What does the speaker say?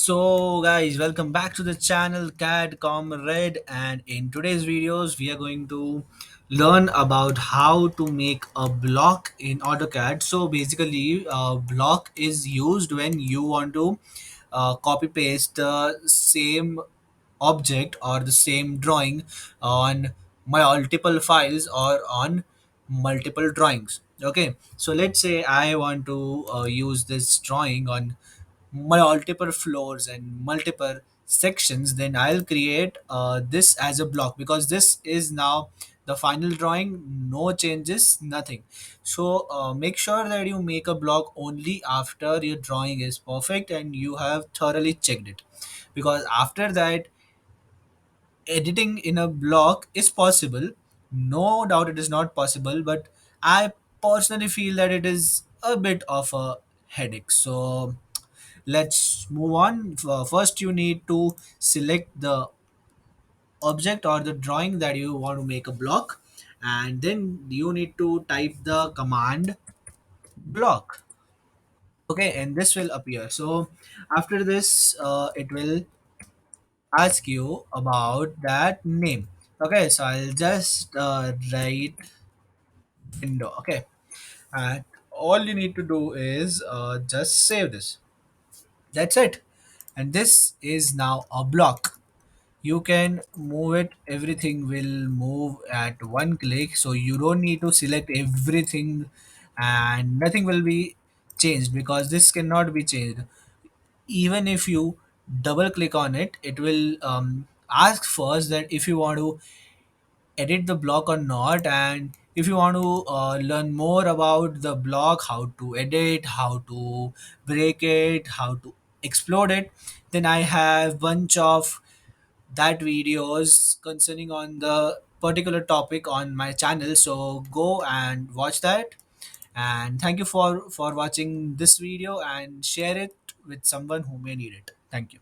So guys, welcome back to the channel CAD Comrade, and in today's videos we are going to learn about how to make a block in AutoCAD. So basically a block is used when you want to copy paste the same object or the same drawing on multiple files or on multiple drawings. Okay, so let's say I want to use this drawing on multiple floors and multiple sections, then I'll create this as a block because this is now the final drawing, no changes, nothing. So make sure that you make a block only after your drawing is perfect and you have thoroughly checked it, because after that editing in a block is possible. No doubt it is not possible, but I personally feel that it is a bit of a headache. So let's move on. First you need to select the object or the drawing that you want to make a block, and then you need to type the command block. Okay, and this will appear. So after this it will ask you about that name. Okay, so I'll just write window. Okay, and all you need to do is just save this. That's it, and this is now a block. You can move it, everything will move at one click, so you don't need to select everything, and nothing will be changed because this cannot be changed. Even if you double click on it, it will ask first that if you want to edit the block or not, and if you want to learn more about the block, how to edit, how to break it, how to explode it, then I have bunch of that videos concerning on the particular topic on my channel, so go and watch that. And thank you for watching this video and share it with someone who may need it. Thank you.